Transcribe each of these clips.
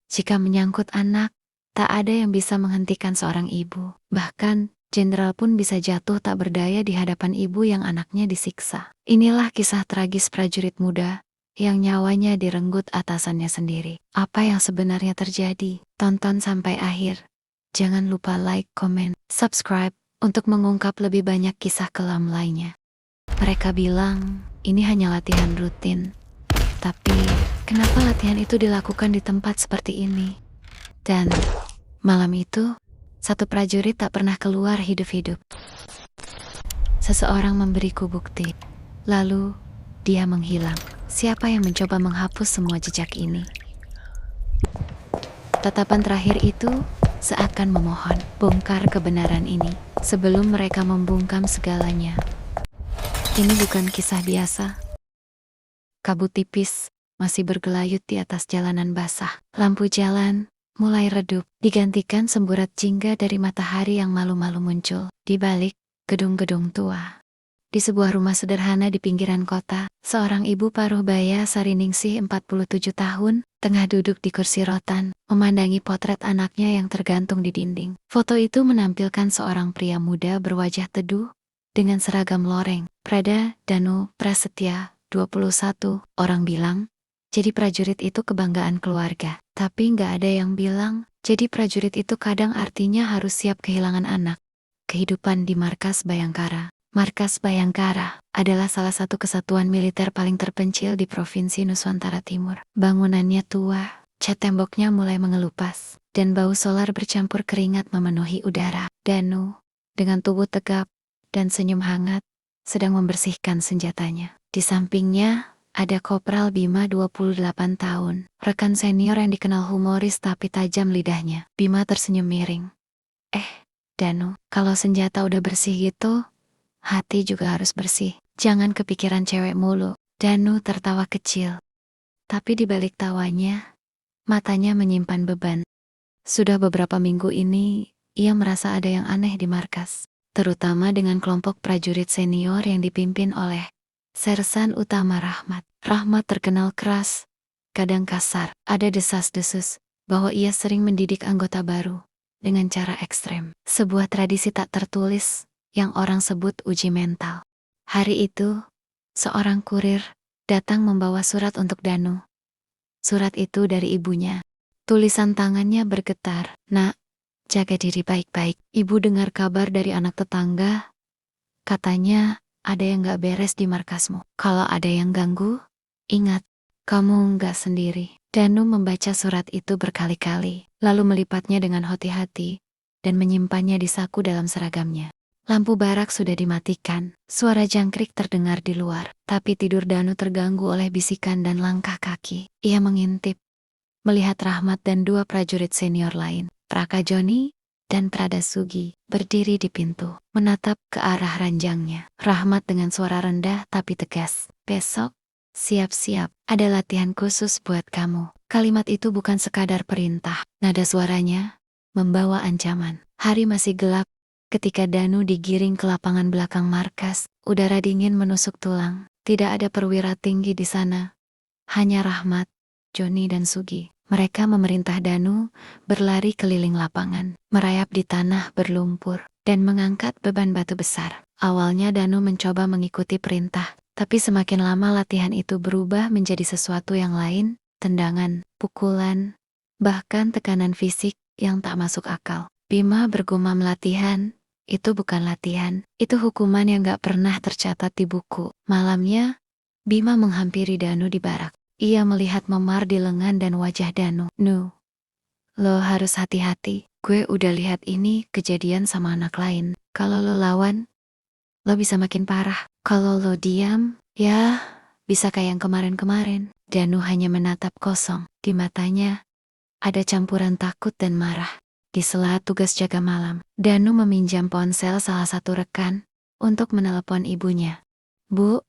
Jika menyangkut anak, tak ada yang bisa menghentikan seorang ibu. Bahkan, jenderal pun bisa jatuh tak berdaya di hadapan ibu yang anaknya disiksa. Inilah kisah tragis prajurit muda yang nyawanya direnggut atasannya sendiri. Apa yang sebenarnya terjadi? Tonton sampai akhir. Jangan lupa like, komen, subscribe untuk mengungkap lebih banyak kisah kelam lainnya. Mereka bilang ini hanya latihan rutin. Tapi kenapa latihan itu dilakukan di tempat seperti ini? Dan malam itu, satu prajurit tak pernah keluar hidup-hidup. Seseorang memberiku bukti. Lalu, dia menghilang. Siapa yang mencoba menghapus semua jejak ini? Tatapan terakhir itu seakan memohon, bongkar kebenaran ini sebelum mereka membungkam segalanya. Ini bukan kisah biasa. Kabut tipis masih bergelayut di atas jalanan basah. Lampu jalan mulai redup, digantikan semburat jingga dari matahari yang malu-malu muncul di balik gedung-gedung tua. Di sebuah rumah sederhana di pinggiran kota, seorang ibu paruh baya Sariningsih 47 tahun, tengah duduk di kursi rotan, memandangi potret anaknya yang tergantung di dinding. Foto itu menampilkan seorang pria muda berwajah teduh, dengan seragam loreng. Prada Danu Prasetya, 21, orang bilang, jadi prajurit itu kebanggaan keluarga. Tapi nggak ada yang bilang, jadi prajurit itu kadang artinya harus siap kehilangan anak. Kehidupan di Markas Bayangkara. Markas Bayangkara adalah salah satu kesatuan militer paling terpencil di Provinsi Nusantara Timur. Bangunannya tua, cat temboknya mulai mengelupas, dan bau solar bercampur keringat memenuhi udara. Danu, dengan tubuh tegap dan senyum hangat, sedang membersihkan senjatanya. Di sampingnya, ada Kopral Bima 28 tahun, rekan senior yang dikenal humoris tapi tajam lidahnya. Bima tersenyum miring. Danu, kalau senjata udah bersih gitu, hati juga harus bersih. Jangan kepikiran cewek mulu. Danu tertawa kecil. Tapi di balik tawanya, matanya menyimpan beban. Sudah beberapa minggu ini, ia merasa ada yang aneh di markas. Terutama dengan kelompok prajurit senior yang dipimpin oleh Sersan Utama Rahmat. Rahmat terkenal keras, kadang kasar. Ada desas-desus bahwa ia sering mendidik anggota baru dengan cara ekstrem. Sebuah tradisi tak tertulis yang orang sebut uji mental. Hari itu, seorang kurir datang membawa surat untuk Danu. Surat itu dari ibunya. Tulisan tangannya bergetar. Nak, jaga diri baik-baik. Ibu dengar kabar dari anak tetangga. Katanya ada yang gak beres di markasmu. Kalau ada yang ganggu, ingat, kamu gak sendiri. Danu membaca surat itu berkali-kali, lalu melipatnya dengan hati-hati dan menyimpannya di saku dalam seragamnya. Lampu barak sudah dimatikan, suara jangkrik terdengar di luar, tapi tidur Danu terganggu oleh bisikan dan langkah kaki. Ia mengintip, melihat Rahmat dan dua prajurit senior lain, Praka Joni dan Prada Sugi, berdiri di pintu, menatap ke arah ranjangnya. Rahmat dengan suara rendah tapi tegas, besok, siap-siap, ada latihan khusus buat kamu. Kalimat itu bukan sekadar perintah, nada suaranya membawa ancaman. Hari masih gelap ketika Danu digiring ke lapangan belakang markas. Udara dingin menusuk tulang. Tidak ada perwira tinggi di sana. Hanya Rahmat, Joni dan Sugi. Mereka memerintah Danu berlari keliling lapangan, merayap di tanah berlumpur, dan mengangkat beban batu besar. Awalnya Danu mencoba mengikuti perintah, tapi semakin lama latihan itu berubah menjadi sesuatu yang lain, tendangan, pukulan, bahkan tekanan fisik yang tak masuk akal. Bima bergumam latihan, itu bukan latihan, itu hukuman yang gak pernah tercatat di buku. Malamnya, Bima menghampiri Danu di barak. Ia melihat memar di lengan dan wajah Danu. Nu, lo harus hati-hati. Gue udah lihat ini kejadian sama anak lain. Kalau lo lawan, lo bisa makin parah. Kalau lo diam, ya bisa kayak yang kemarin-kemarin. Danu hanya menatap kosong. Di matanya ada campuran takut dan marah. Di sela tugas jaga malam, Danu meminjam ponsel salah satu rekan untuk menelepon ibunya. Bu,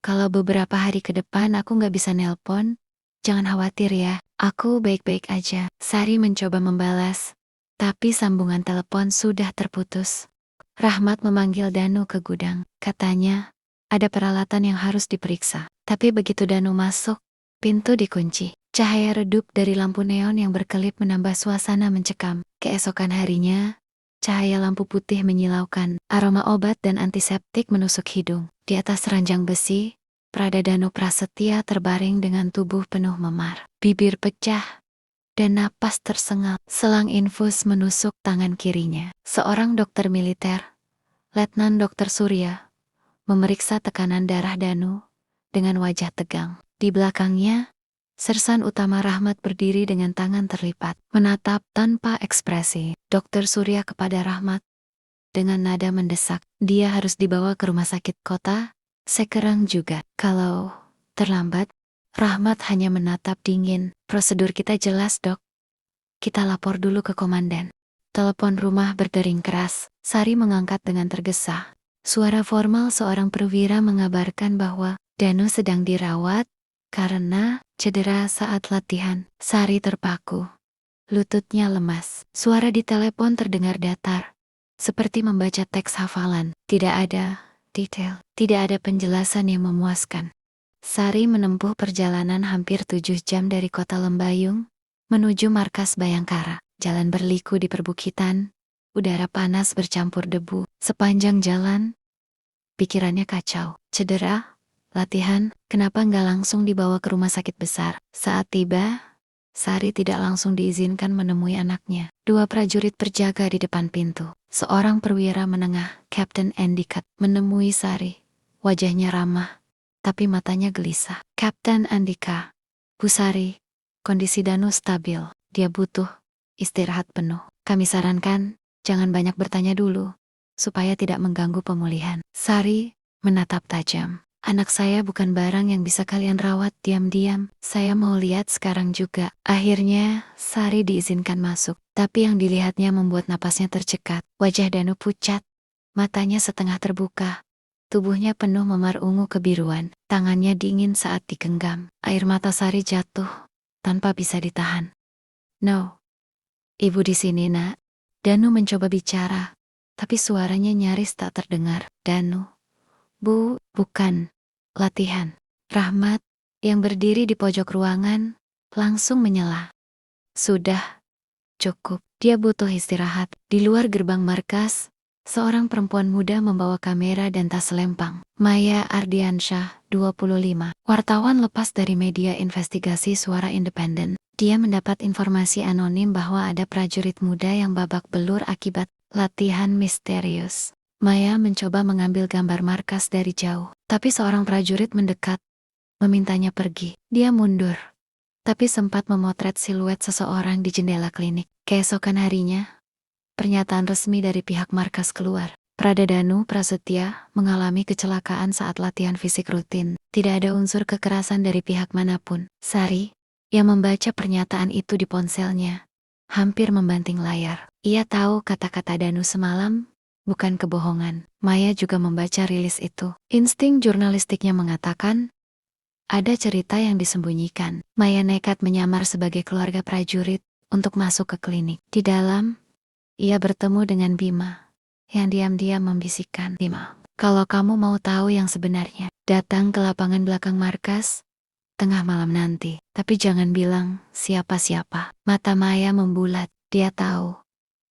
kalau beberapa hari ke depan aku nggak bisa nelpon, jangan khawatir ya, aku baik-baik aja. Sari mencoba membalas, tapi sambungan telepon sudah terputus. Rahmat memanggil Danu ke gudang. Katanya, ada peralatan yang harus diperiksa. Tapi begitu Danu masuk, pintu dikunci. Cahaya redup dari lampu neon yang berkelip menambah suasana mencekam. Keesokan harinya, cahaya lampu putih menyilaukan. Aroma obat dan antiseptik menusuk hidung. Di atas ranjang besi, Prada Danu Prasetya terbaring dengan tubuh penuh memar. Bibir pecah dan napas tersengal. Selang infus menusuk tangan kirinya. Seorang dokter militer, Letnan Dr. Surya, memeriksa tekanan darah Danu dengan wajah tegang. Di belakangnya, Sersan Utama Rahmat berdiri dengan tangan terlipat, menatap tanpa ekspresi. Dr. Surya kepada Rahmat dengan nada mendesak, dia harus dibawa ke rumah sakit kota, sekarang juga. Kalau terlambat, Rahmat hanya menatap dingin. Prosedur kita jelas, Dok. Kita lapor dulu ke komandan. Telepon rumah berdering keras. Sari mengangkat dengan tergesa. Suara formal seorang perwira mengabarkan bahwa Danu sedang dirawat karena cedera saat latihan. Sari terpaku. Lututnya lemas. Suara di telepon terdengar datar, seperti membaca teks hafalan. Tidak ada detail, tidak ada penjelasan yang memuaskan. Sari menempuh perjalanan hampir 7 jam dari kota Lembayung menuju markas Bayangkara. Jalan berliku di perbukitan, udara panas bercampur debu. Sepanjang jalan, pikirannya kacau. Cedera, latihan, kenapa nggak langsung dibawa ke rumah sakit besar? Saat tiba, Sari tidak langsung diizinkan menemui anaknya. 2 prajurit berjaga di depan pintu. Seorang perwira menengah, Kapten Andika, menemui Sari. Wajahnya ramah, tapi matanya gelisah. Kapten Andika, Bu Sari, kondisi Danu stabil. Dia butuh istirahat penuh. Kami sarankan, jangan banyak bertanya dulu, supaya tidak mengganggu pemulihan. Sari menatap tajam. Anak saya bukan barang yang bisa kalian rawat diam-diam. Saya mau lihat sekarang juga. Akhirnya, Sari diizinkan masuk. Tapi yang dilihatnya membuat napasnya tercekat. Wajah Danu pucat, matanya setengah terbuka. Tubuhnya penuh memar ungu kebiruan. Tangannya dingin saat digenggam. Air mata Sari jatuh, tanpa bisa ditahan. No. Ibu di sini, Nak. Danu mencoba bicara, tapi suaranya nyaris tak terdengar. Danu. Bu, bukan. Latihan. Rahmat, yang berdiri di pojok ruangan, langsung menyela. Sudah. Cukup. Dia butuh istirahat. Di luar gerbang markas, seorang perempuan muda membawa kamera dan tas lempang. Maya Ardiansyah, 25. Wartawan lepas dari media investigasi Suara Independen. Dia mendapat informasi anonim bahwa ada prajurit muda yang babak belur akibat latihan misterius. Maya mencoba mengambil gambar markas dari jauh, tapi seorang prajurit mendekat, memintanya pergi. Dia mundur, tapi sempat memotret siluet seseorang di jendela klinik. Keesokan harinya, pernyataan resmi dari pihak markas keluar. Prada Danu Prasetya mengalami kecelakaan saat latihan fisik rutin. Tidak ada unsur kekerasan dari pihak manapun. Sari, yang membaca pernyataan itu di ponselnya, hampir membanting layar. Ia tahu kata-kata Danu semalam bukan kebohongan. Maya juga membaca rilis itu. Insting jurnalistiknya mengatakan, ada cerita yang disembunyikan. Maya nekat menyamar sebagai keluarga prajurit untuk masuk ke klinik. Di dalam, ia bertemu dengan Bima, yang diam-diam membisikkan, Bima, kalau kamu mau tahu yang sebenarnya, datang ke lapangan belakang markas, tengah malam nanti. Tapi jangan bilang siapa-siapa. Mata Maya membulat. Dia tahu,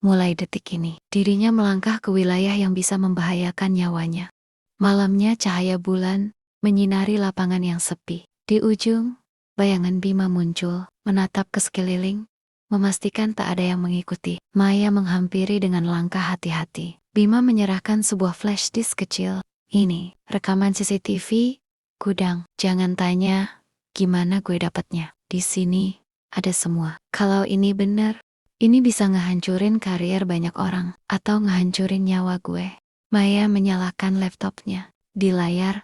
mulai detik ini, dirinya melangkah ke wilayah yang bisa membahayakan nyawanya. Malamnya cahaya bulan menyinari lapangan yang sepi. Di ujung, bayangan Bima muncul, menatap ke sekeliling, memastikan tak ada yang mengikuti. Maya menghampiri dengan langkah hati-hati. Bima menyerahkan sebuah flash disk kecil. Ini, rekaman CCTV, gudang. Jangan tanya, gimana gue dapatnya? Di sini, ada semua. Kalau ini bener, ini bisa ngehancurin karier banyak orang, atau ngehancurin nyawa gue. Maya menyalakan laptopnya. Di layar,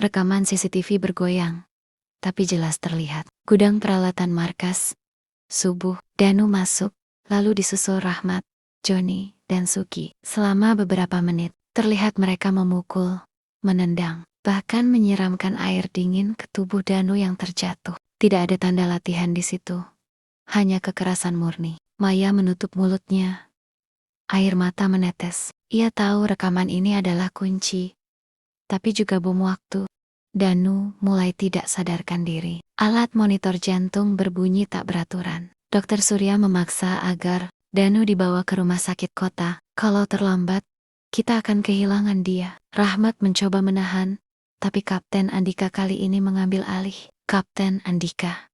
rekaman CCTV bergoyang, tapi jelas terlihat. Gudang peralatan markas. Subuh, Danu masuk, lalu disusul Rahmat, Joni, dan Suki. Selama beberapa menit, terlihat mereka memukul, menendang, bahkan menyiramkan air dingin ke tubuh Danu yang terjatuh. Tidak ada tanda latihan di situ, hanya kekerasan murni. Maya menutup mulutnya. Air mata menetes. Ia tahu rekaman ini adalah kunci, tapi juga bom waktu. Danu mulai tidak sadarkan diri. Alat monitor jantung berbunyi tak beraturan. Dokter Surya memaksa agar Danu dibawa ke rumah sakit kota. Kalau terlambat, kita akan kehilangan dia. Rahmat mencoba menahan, tapi Kapten Andika kali ini mengambil alih. Kapten Andika,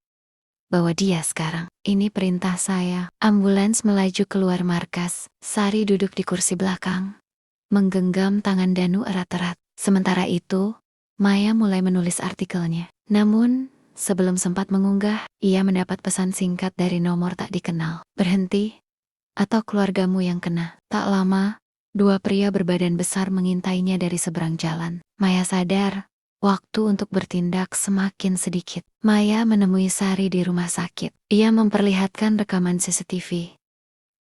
bawa dia sekarang. Ini perintah saya. Ambulans melaju keluar markas. Sari duduk di kursi belakang, menggenggam tangan Danu erat-erat. Sementara itu, Maya mulai menulis artikelnya. Namun, sebelum sempat mengunggah, ia mendapat pesan singkat dari nomor tak dikenal. Berhenti, atau keluargamu yang kena. Tak lama, dua pria berbadan besar mengintainya dari seberang jalan. Maya sadar, waktu untuk bertindak semakin sedikit. Maya menemui Sari di rumah sakit. Ia memperlihatkan rekaman CCTV.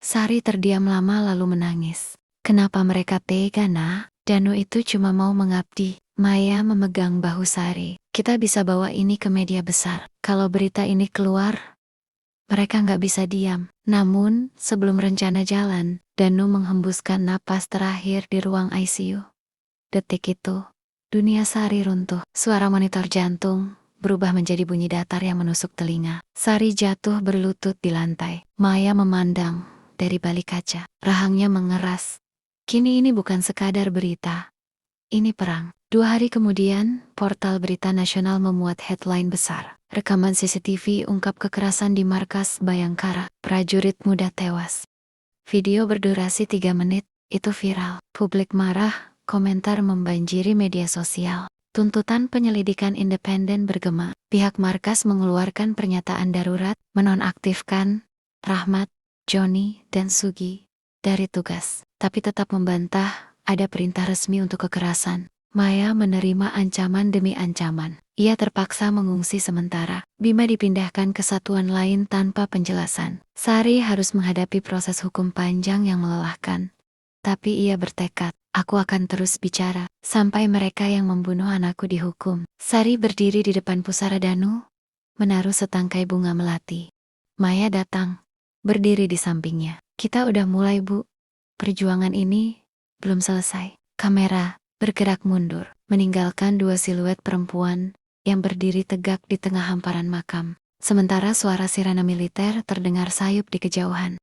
Sari terdiam lama lalu menangis. Kenapa mereka tega, nak? Danu itu cuma mau mengabdi. Maya memegang bahu Sari. Kita bisa bawa ini ke media besar. Kalau berita ini keluar, mereka nggak bisa diam. Namun, sebelum rencana jalan, Danu menghembuskan napas terakhir di ruang ICU. Detik itu, dunia Sari runtuh. Suara monitor jantung berubah menjadi bunyi datar yang menusuk telinga. Sari jatuh berlutut di lantai. Maya memandang dari balik kaca. Rahangnya mengeras. Kini ini bukan sekadar berita. Ini perang. 2 hari kemudian, portal berita nasional memuat headline besar. Rekaman CCTV ungkap kekerasan di markas Bayangkara. Prajurit muda tewas. Video berdurasi 3 menit, itu viral. Publik marah, komentar membanjiri media sosial. Tuntutan penyelidikan independen bergema. Pihak markas mengeluarkan pernyataan darurat, menonaktifkan Rahmat, Joni, dan Sugi dari tugas. Tapi tetap membantah ada perintah resmi untuk kekerasan. Maya menerima ancaman demi ancaman. Ia terpaksa mengungsi sementara. Bima dipindahkan ke satuan lain tanpa penjelasan. Sari harus menghadapi proses hukum panjang yang melelahkan. Tapi ia bertekad, aku akan terus bicara, sampai mereka yang membunuh anakku dihukum. Sari berdiri di depan pusara Danu, menaruh setangkai bunga melati. Maya datang, berdiri di sampingnya. Kita udah mulai, Bu. Perjuangan ini belum selesai. Kamera bergerak mundur, meninggalkan 2 siluet perempuan yang berdiri tegak di tengah hamparan makam. Sementara suara sirena militer terdengar sayup di kejauhan.